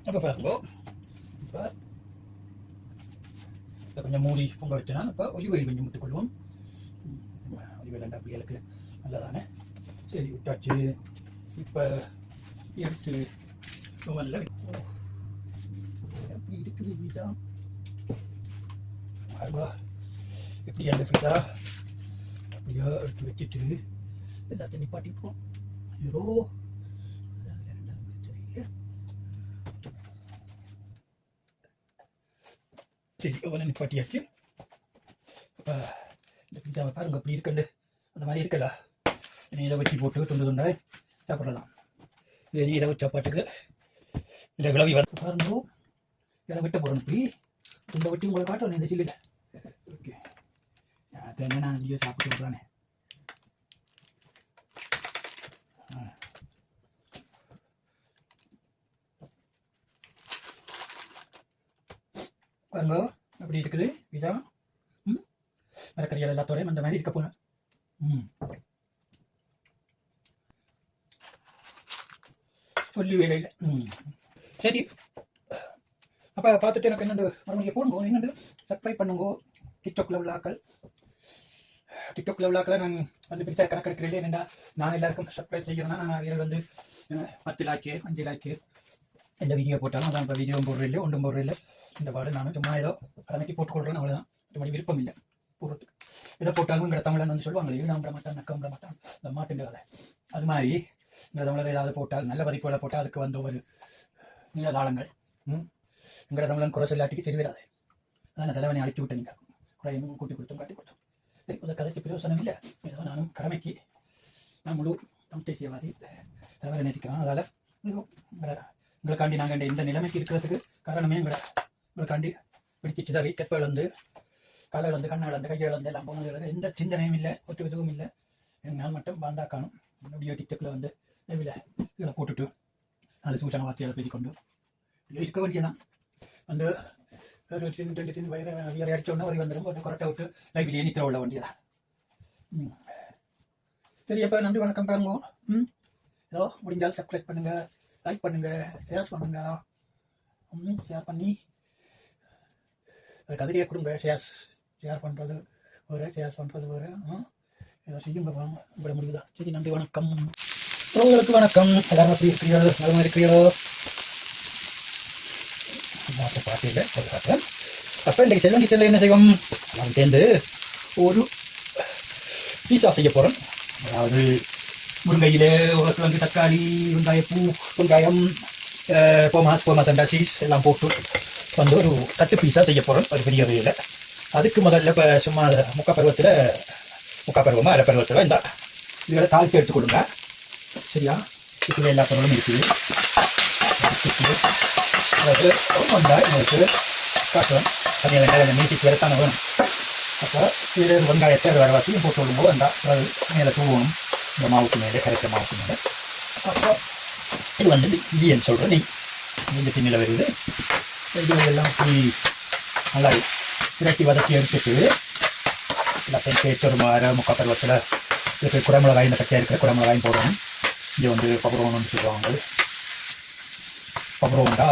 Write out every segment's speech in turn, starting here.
அப்போ பாருங்கோ இப்போ கொஞ்சம் மூடி பொங்க வச்சுனா இப்போ ஒலிவ் ஆயில் கொஞ்சம் விட்டுக்கொள்வோம். ஒலிவ் ஆயில் ரெண்டா பிள்ளைகளுக்கு நல்லதானே. சரி விட்டாச்சு. இப்போ எடுத்து ஓவனில் எப்படி இருக்குது பீஸா பாருங்க. எப்படி அந்த பீஸா அப்படியா எடுத்து வச்சுட்டு எல்லாத்தையும் நிப்பாட்டிப்போம். ஐயோ சரி ஓவனை நிப்பாட்டியாச்சு. இப்போ இந்த பீஸாவை பாருங்க அப்படி இருக்குண்டு அந்த மாதிரி இருக்கல. இதை வச்சு போட்டு துண்டு துண்டாய் சாப்பிட்றதான். இது இரவு சாப்பாட்டுக்கு இந்த கிளவி வந்து பாருங்க. இதை வெட்ட போகிறோம். இப்படி துண்டை வெட்டி உங்களை காட்டணும் இந்த சில்லில். ஓகே என்ன நான் இங்கே சாப்பிட்டு விட்றானே. பாருங்க அப்படி இருக்குது பீஸா. மரக்கறிகள் எல்லாத்தோடையும் அந்த மாதிரி இருக்க போகிறேன். சொல்லி வேலையில் சரி. அப்போ பார்த்துட்டு எனக்கு என்னென்று மறுபடியும் போடுங்க. என்னென்று சப்ஸ்கிரைப் பண்ணுங்க. டிக்டாக்ல உள்ளாக்களை நான் வந்து பிடிச்சா கணக்கெடுக்கிறேன். என்னென்னா நான் எல்லாருக்கும் சப்ஸ்கிரைப் செய்யணும்னா நான் அவர்கள் வந்து 10 லாக்கு 5 லாக்கு எந்த வீடியோ போட்டாலும் அதான். இப்போ வீடியோவும் போடுறது இல்லை ஒன்றும் போடுறது இல்லை. இந்த பாடு நானும் சும்மா ஏதோ கடமைக்கு போட்டுக்கொள்கிறேன், அவ்வளோதான். மறுபடி விருப்பம் இல்லை போடுறதுக்கு. எதை போட்டாலும் இங்கே தமிழன் வந்து சொல்லுவாங்க ஈழம் விட மாட்டான் நக்கம் விட மாட்டான் இந்த மாட்டுங்க கதை. அது மாதிரி இங்கே தமிழர் ஏதாவது போட்டால் நல்ல பதிப்புகளை போட்டால் அதுக்கு வந்து ஒரு நீளதாளங்கள் எங்களை தமிழன் குறை சொல்லாட்டிக்கு தெரிவிடாது. அதான் தலைவனை அழித்து விட்டு நீங்கள் குறையும் கூட்டி கொடுத்தும் காட்டி கொடுத்தோம். சரி அதை கதைக்கு பிரயோசனம் இல்லை. ஏதோ நானும் கடமைக்கு நான் முழு தமிழ் தேசியவாதி தலைவரை நேசிக்கிறேன். அதால் உங்களுக்காண்டி நாங்கள் இந்த நிலைமைக்கு இருக்கிறதுக்கு காரணமே உங்களுக்காண்டி பிடிச்சி சிதறி கெப்ப இழந்து காலை இழந்து கண்ணை இழந்து கையை இழந்து எல்லாம் போனது எந்த சிந்தனையும் இல்லை, ஒற்று இதுவும் இல்லை. என்னால் மட்டும் பாந்தா காணும் வீடியோ டிக்டாக்ல வந்து இதில் போட்டுட்டு அது சூச்சனை வார்த்தையால் பேசிக்கொண்டு இருக்க வேண்டியதான். வந்து ஒரு வயிறு அடித்தோடனே ஒரு வந்துடும். ஒரு கரெக்டாக விட்டு லைவ்லேயே நிற்கிற உள்ள வேண்டியதான். சரி அப்போ நன்றி வணக்கம் பாருங்க. ஏதோ முடிஞ்சால் சப்ஸ்கிரைப் பண்ணுங்கள், லைக் பண்ணுங்கள், ஷேர் பண்ணுங்கள். ஷேர் பண்ணி கதிரியை கொடுங்க. ஷேர் பண்ணுறது வேறு, ஷேர் பண்ணுறது வேறு. ஏதோ செய்யுங்க வாங்க உங்களோட முடிவுதான். சரி நன்றி வணக்கம். உங்களுக்கு வணக்கம். எல்லாரும் எப்படி இருக்கிறீர்கள்? நலமாக இருக்கிறீர்களோ? பாட்டியில் பார்க்குறேன். அப்போ இன்றைக்கு செல்வன் கிச்சனில் என்ன செய்வோம்? நான் சேர்ந்து ஒரு பீஸா செய்ய போகிறேன். அதாவது முருங்கையில் உருளைக்கிழங்கு, தக்காளி, வெங்காயம், போமாஸ் அண்டா சீஸ் எல்லாம் போட்டு வந்து ஒரு தட்டு பீஸா செய்ய போகிறோம். ஒரு பெரிய வகையில். அதுக்கு முதல்ல இப்போ சும்மா முக்கால் பருவமாக அரை பருவத்தில் இந்த இதோட தாளித்து எடுத்துக்கொள்ளுங்க. சரியா? இப்போ எல்லா பொருளும் இருக்குது. வந்தால் உங்களுக்கு காட்டுவேன். தனியாக வெங்காயம் நீட்டிக்கு வரத்தானே வேணும். அப்போ இதில் வெங்காயத்தை வேறு வாசியும் போட்டு விடும்போது வந்தால் அது மேலே தூவணும். இந்த மாவுக்கு மேலே கரைக்கிற மாவுக்கு மேலே. அப்போ இது வந்து இந்தியன் சொல்கிற நெய் இந்த திண்ணில் வருது. இது எல்லாம் இப்படி நல்லா திரட்டி வதக்கி எடுத்துட்டு எல்லாத்தையும் சேர்த்து ஒரு முக்கால் பருவத்தில் இதுக்கு குடமிளகாய், இந்த பச்சையாக இருக்கிற குடமிளகாயும் போடணும். இங்கே வந்து பப்ரோன்னு சொல்லுவாங்க. பப்ரோண்டா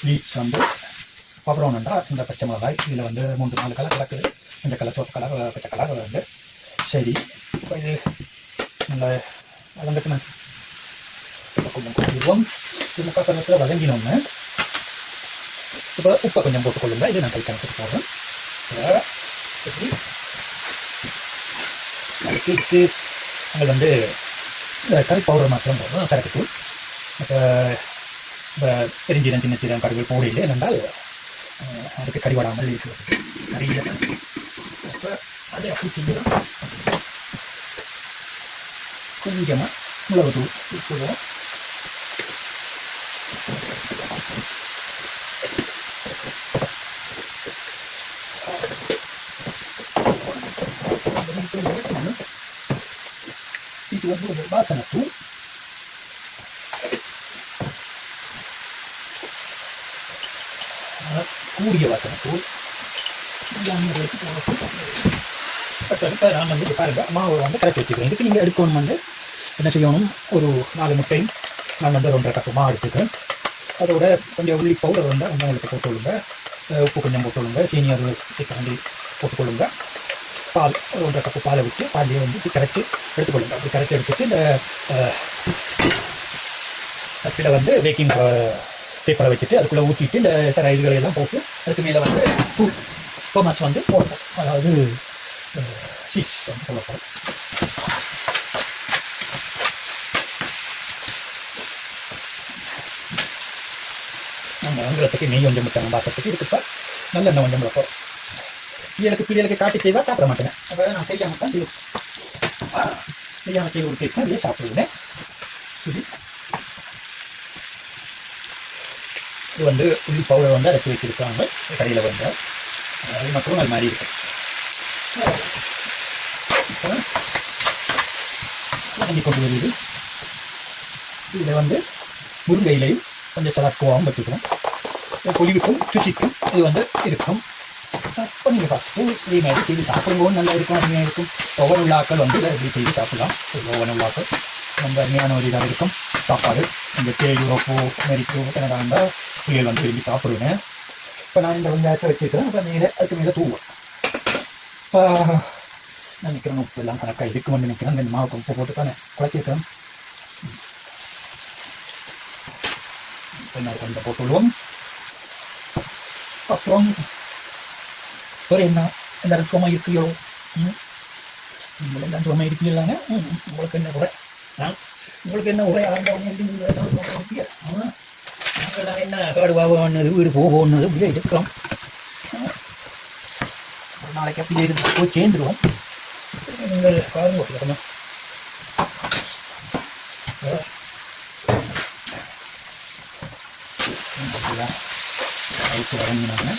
லீட்ஸ் வந்து பப்ரோனுண்டா இந்த பச்சை மிளகாய். இதில் வந்து 3-4 கலர் கலக்குது. இந்த கலர், சோப்பு கலர், பச்சை கலர் வந்து. சரி இப்போ இது நல்ல வதங்கட்டுமே. கொஞ்சம் கொட்டிடுவோம். இது முக்கால் பருவத்தில் வதங்கினோன்னு இப்போ உப்பை கொஞ்சம் போட்டுக்கொள்ளுங்க. இது நான் கை கணக்கு போடுறேன். அதுக்கு அது வந்து கறி பவுடர் மாத்திரம் போடுறோம். கரெக்டு. இப்போ பெருஞ்சீரம், சின்ன சீரம், கருவேல் போடையில் என்னென்றால் அதுக்கு கறிவடாமல் இருக்கிறது கறியில். அப்போ அதை அப்படி செய்யணும். கொஞ்சமாக மிளகுத்தூள் போடுவோம். இது வந்து ஒரு வாசனைத்தூள். கூடிய வாசனைத்தூள். நான் வந்து பாருங்க மாவு வந்து கரைச்சி வச்சுக்கிறேன். இதுக்கு நீங்கள் எடுக்கணும் வந்து என்ன செய்யணும்? ஒரு 4 முட்டையும் நான் வந்து 1.5 கப்பு மாவு எடுத்துக்கிறேன். அதோட கொஞ்சம் உள்ளி பவுடர் இருந்தால் கொஞ்சம் உங்களுக்கு போட்டு விடுங்க, உப்பு கொஞ்சம் போட்டு விடுங்க, சீனி ஒரு சிக்கண்டி போட்டுக்கொள்ளுங்க, பால் 1.5 கப்பு பாலை விட்டு பாலையே வந்து கரைச்சி எடுத்துக்கொள்ளுங்க. அப்படி கரைச்சி எடுத்துட்டு இந்த தட்டில் வந்து பேக்கிங் பேப்பரை வச்சுட்டு அதுக்குள்ளே ஊற்றிட்டு இந்த சில இதுகளை எல்லாம் போட்டு அதுக்கு மேலே வந்து டோமாஸ் வந்து போடணும், அதாவது சீஸ் வந்து சொல்லப்படும். நாங்கள் ஆங்கிலத்துக்கு நெய் கொஞ்சம் விட்டாங்க பார்க்கறதுக்கு இருக்குப்பா, நல்லெண்ணெய் கொஞ்சம் விளப்போம். பிள்ளைகளுக்கு காட்டி செய்தால் சாப்பிட மாட்டேங்க, அதாவது நான் செய்யாமல் தான் செய்யாமல் செய்து கொடுத்துருக்கேன், அப்படியே சாப்பிடுவேன். சரி, இது வந்து உள்ளி பவுடர் வந்து அரைச்சி வச்சுருக்காங்க கடையில் வந்து, அது மட்டும் அது மாதிரி இருக்கும். வாங்கி கொண்டு வருது. இதில் வந்து முருங்கை இலையும் கொஞ்சம் சலாக்குவாகவும் வச்சுக்கிறோம், பொலிவுக்கும் ருசிக்கும் இது வந்து இருக்கும். அப்போ நீங்கள் ஃபஸ்ட்டு இதே மாதிரி செய்து சாப்பிடும்போது நல்லா இருக்கும், அருமையாக இருக்கும். ஓவன் உள்ளாக்கள் வந்து இதை இப்படி செய்து சாப்பிடலாம். ஓவன் உள்ளாக்கள் ரொம்ப அருமையான ஒரு இதாக இருக்கும் சாப்பாடு. இந்த யூரோப்போ அமெரிக்கோ கனடா இருந்தால் புயல் வந்து விரும்பி சாப்பிடுவேன். இப்போ நான் இந்த வெங்காயத்தை வச்சுருக்கிறேன், அப்போ மேலே அதுக்கு மேலே தூவோம். இப்போ நான் நினைக்கிறேன் உப்பு எல்லாம் கணக்காக இருக்குமென்னு நினைக்கிறேன். இந்த மாவுக்கு உப்பு போட்டு தானே குழச்சிருக்கிறேன். என்ன கொஞ்சம் போட்டுவிடுவோம். அப்புறம் ஒரு என்ன எல்லாரும் சுகமாக இருக்கிறியோ, எல்லாம் சுகமாக இருக்கிறீங்களாங்க, உங்களுக்கு என்ன குறை, உங்களுக்கு என்ன உரை ஆண்டவன் இருப்பியா? நாங்கள் என்ன காடு வாகனது வீடு போகணுது அப்படியே இருக்கிறோம். ஒரு நாளைக்கு அப்படியே இருந்து போய் சேர்ந்துருவோம். நீங்கள் காலம் போட்டுக்கணும். அதுக்கு வரங்கினாங்க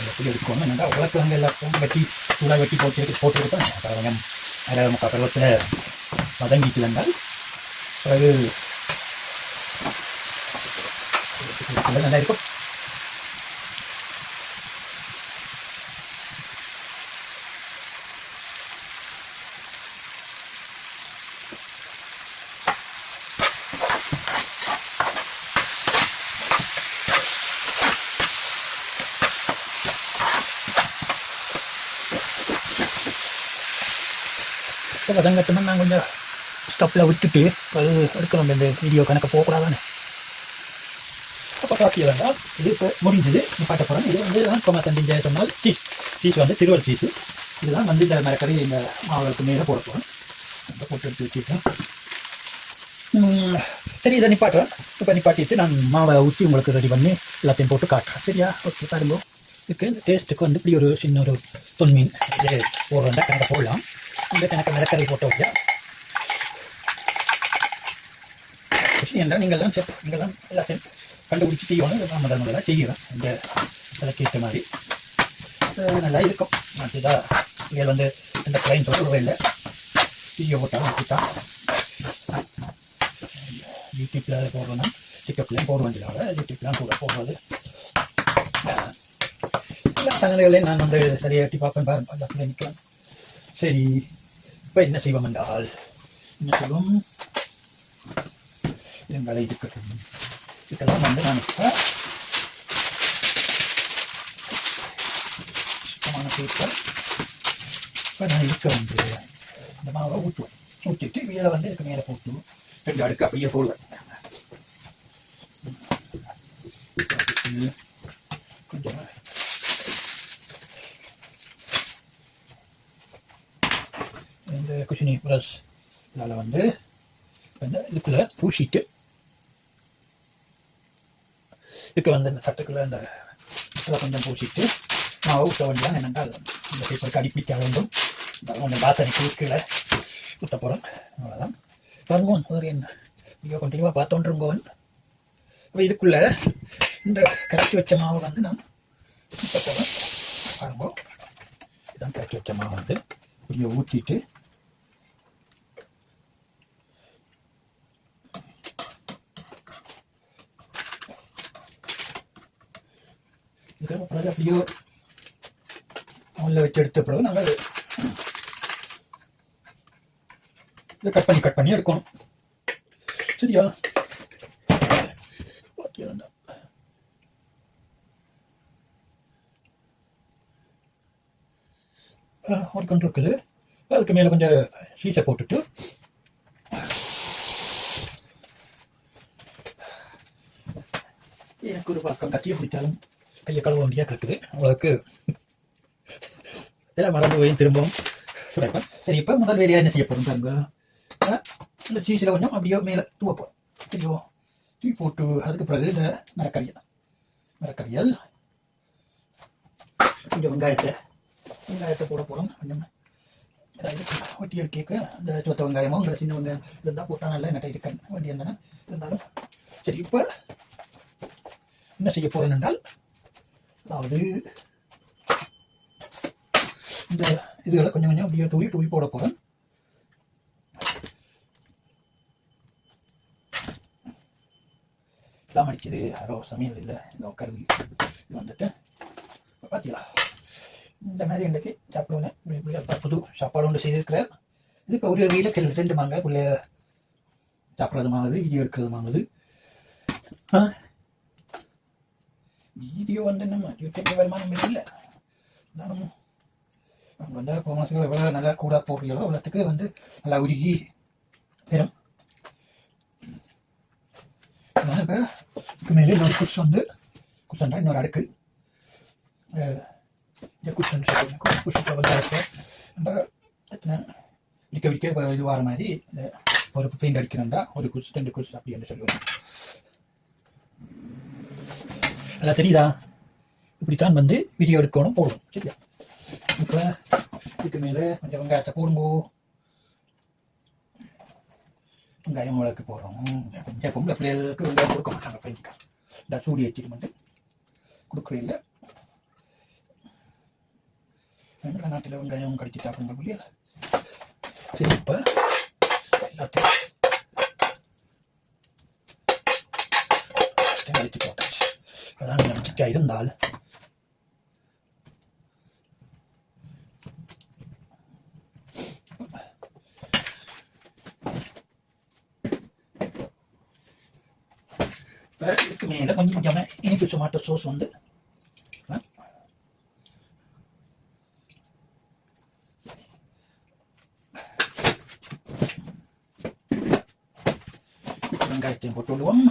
எப்படி எடுக்கணும் என்னென்னா உலகங்க எல்லாத்தையும் வெட்டி சூடாக வெட்டி போட்டுருக்கோம். கொஞ்சம் 1/2 பருவத்தில் வதங்கிட்டு வந்தால் பிறகு நல்லா இருக்கும். வதங்கட்டுமா நான் கொஞ்சம் ஸ்டப்பில் விட்டுட்டு அது எடுக்கணும். இந்த வீடியோ கணக்கு போகக்கூடாதானே. அப்போ பார்த்தீங்க வேண்டாம், இது இப்போ முடிஞ்சது பாட்ட போகிறேன். இது வந்து கொமா தண்டிஞ்ச சொன்னால் சீஸ் வந்து திருவள் சீஸு. இதெல்லாம் வந்து இந்த மரக்கறி இந்த மாவுகளுக்கு மேலே போட போகிறேன். போட்டு எடுத்து வச்சுருக்கேன். சரி, இதை நிப்பாட்டுறேன். இப்போ நிப்பாட்டிட்டு நான் மாவை ஊற்றி உங்களுக்கு ரெடி பண்ணி எல்லாத்தையும் போட்டு காட்டுறேன். சரியா? ஓகே, பாருங்க. இதுக்கு இந்த டேஸ்ட்டுக்கு வந்து இப்படி ஒரு சின்ன ஒரு தொன்மீன் இது போடுறேன்டா கணக்கு போடலாம். இந்த கணக்கு மரக்கறி போட்ட ஓகே விஷயம் இல்லை. நீங்கள்லாம் எல்லாத்தையும் கண்டுபிடிச்சி செய்யணும். நான் முதல்ல செய்கிறேன் இந்த விலைக்கு ஏற்ற மாதிரி. நல்லா இருக்கும். அதுதான் இதில் வந்து இந்த கிளைன் சொல்ல இல்லை. வீடியோ போட்டாலும் அப்படித்தான் யூடியூப்பில் போடுறோன்னா டிக்டாக்லேயும் போட வேண்டியதாக யூடியூப்லாம் கூட போடுறது. எல்லா சேனல்களையும் நான் வந்து சரியாக எட்டி பார்ப்பேன். பாருங்க, எல்லாத்துலேயும் நிற்கிறேன். சரி, இப்போ என்ன செய்வோம் என்றால் என்ன செய்வோம், இதங்களை இருக்கட்டும். இதெல்லாம் வந்து நான் இப்போ சுத்தமான பேப்பர் இப்போ நான் இருக்க வந்து இந்த மாவை ஊற்றிட்டு இதில் வந்து இதுக்கு மேலே போட்டு 2 அடுக்கு அப்படியே போடுவேன். கொஞ்சம் இந்த குஷினி ப்ரஷ் இதில் வந்து இதுக்குள்ளே பூசிட்டு இதுக்கு வந்து இந்த சட்டுக்குள்ளே இந்த இதில் கொஞ்சம் பூசிட்டு மாவை ஊற்ற வேண்டியதான். என்னென்றால் இந்த பேப்பருக்கு அடிப்பிக்க வேண்டும். கொஞ்சம் வாசனைக்கு கீழே ஊற்ற போகிறோம். அவ்வளோதான். பாருங்கோன் ஒரு என்ன ஐயோ கண்டினியூவாக பார்த்தோன்றுங்கோன். இப்போ இதுக்குள்ளே இந்த கரைச்சி வச்ச மாவை வந்து நான் ஊற்ற போகிறேன். பாருங்கோ, இதான் கரைச்சி வச்ச மாவை வந்து இப்படியே ஊற்றிட்டு பிறகு அப்படியோ அவனில் வச்சு எடுத்த பிறகு நாங்கள் இதை கட் பண்ணி எடுக்கணும். சரியா? ஓடிக்கொண்டு இருக்குது. அதுக்கு மேலே கொஞ்சம் சீசை போட்டுட்டு எனக்கு ஒரு பக்கம் கத்தியை பிடிச்சாலும் கையை கழுவ வேண்டியா கிடக்குது. உங்களுக்கு இதெல்லாம் மறந்து போய் திரும்பவும் சுரைப்பேன். சரி, இப்போ முதல் வேலையாக என்ன செய்ய போகிறோம் பாருங்க. இந்த சீஸில் கொஞ்சம் அப்படியே மேலே தூவ போகிறோம். சரியோ, தூவி போட்டு அதுக்கு பிறகு இந்த மரக்கறியல் கொஞ்சம் வெங்காயத்தை போட போகிறோம். கொஞ்சம் ஒட்டி எடுக்க இந்த சொத்த வெங்காயமோ உங்களை சின்ன வெங்காயம் இருந்தால் போட்டால் நல்லா என்ன இருக்க வேண்டிய இருந்தேன். இருந்தாலும் சரி, இப்போ என்ன செய்ய போகிறேன் என்றால், அதாவது இந்த இதுகளை கொஞ்சம் கொஞ்சம் அப்படியே தூவி போட போகிறேன். எல்லாம் அடிக்குது, யாரோ சமையல் இல்லை, இந்த கருவி வந்துட்டு பார்த்தீங்களா. இந்த மாதிரி இன்றைக்கு சாப்பிடுவேன். புது சாப்பாடு ஒன்று செய்திருக்கிறார். இதுக்கு ஒரு வீட்டில் 2 மாங்காய் பிள்ளைய சாப்பிட்றதுமாகுது, வீடியோ எடுக்கிறதுமாகுது. வீடியோ வந்து நம்ம யூடியூப் வருமானம் இல்லை. நானும் அவங்க வந்து மாதத்துக்கு எவ்வளோ நல்லா கூட போடுறீங்களோ அவ்வளோத்துக்கு வந்து நல்லா உருகி வரும். அதனால் இப்போ இதுக்கு மேலே இன்னொரு குஷன்டா இன்னொரு அடுக்கு குஷன் வெங்காயத்தை விடிக்க இது வர மாதிரி ஒரு பெயிண்ட் அடிக்கிறேன்டா ஒரு குஷ் 2 குஷ் அப்படி என்று சொல்லுவேன். அதான் தெரியுதா, இப்படித்தான் வந்து வீடியோ எடுக்கணும் போடுவோம். சரியா, இப்போ இதுக்கு மேலே கொஞ்சம் வெங்காயத்தை போடும்போது வெங்காயம் மிளகு போடுறோம். கொஞ்சம் பொம்பளை பிள்ளைகளுக்கு வெங்காயம் கொடுக்க மாட்டாங்க. பையனுக்கா இந்த சூடி ஏற்றிட்டு மட்டும் கொடுக்குறேன் இல்லை. எங்கள் நாட்டில் வெங்காயம் கடிச்சு சாப்பிடுங்க பிள்ளையா. சரி, இப்போ எல்லாத்தையும் அடித்து போட்டாச்சு. அதான் சிக்கா இருந்தால் இதுக்கு மேலே கொஞ்சம் இனிப்பு டொமாட்டோ சோஸ் வந்து வெங்காயத்தையும் போட்டு விடுவோம்.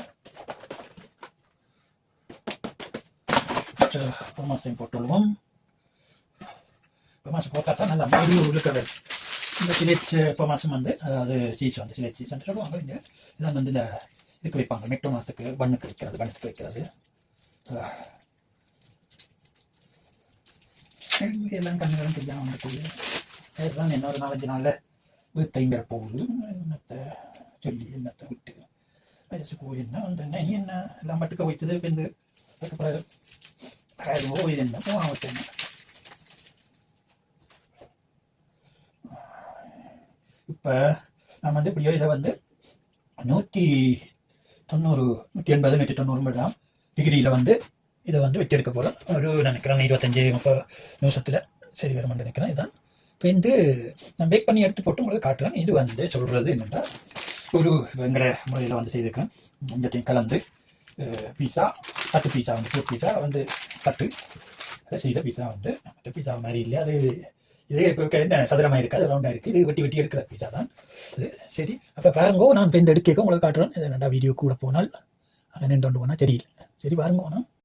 பொமாசையும் போட்டு விடுவோம். பொமாசை போட்டா தான் நல்லா மறுபடியும் உருக்கிறது. இந்த சிலேஜ் பொமாசம் வந்து, அதாவது சீஸ் வந்து சிலேஜ் சீஸ் சொல்லுவாங்க. இங்கே இதான் வந்து இந்த இதுக்கு வைப்பாங்க, மெக்டோனாஸுக்கு பன்னுக்கு வைக்கிறது. எல்லாம் கண்ணுகளும் தெரியாமல் வந்துட்டு அதுதான் இன்னொரு 4-5 நாளில் வீட்டைங்கிற போகுது. என்னத்தை சொல்லி என்னத்தை விட்டு வயசு போய் என்ன வந்து என்ன எல்லாம் மட்டுக்க வைத்தது. இப்போ இந்த அதுக்கப்புறம் போய் என்ன போவாங்க. இப்போ நம்ம வந்து இப்படியோ இதை வந்து 180 190 டிகிரியில் வந்து இதை வந்து வச்சு எடுக்க போகிறோம். ஒரு நினைக்கிறேன் 25-30 நிமிஷத்தில் சரி வருமானு நினைக்கிறேன். இதுதான் இப்போ வந்து நான் பேக் பண்ணி எடுத்து போட்டு உங்களுக்கு காட்டுறேன். இது வந்து சொல்கிறது என்னென்னா, ஒரு வெங்கட முறையில் வந்து செய்திருக்கேன். கொஞ்சத்தையும் கலந்து பீஸா தட்டு பீஸா வந்து ஃபுட் பீஸா வந்து தட்டு அதை செய்த பீஸா வந்து மற்ற பீஸா மாதிரி இல்லை. அது இதே இப்போ என்ன சதுரமாக இருக்குது, அது ரவுண்டாக இருக்குது. இது வெட்டி எடுக்கிற பீஸா தான் இது. சரி, அப்போ பாருங்கோ, நான் இப்போ இந்த எடுக்க உங்களுக்கு காட்டுறேன். இது ரெண்டா வீடியோ கூட போனால் அங்கே நின்று போனால் தெரியல. சரி பாருங்க.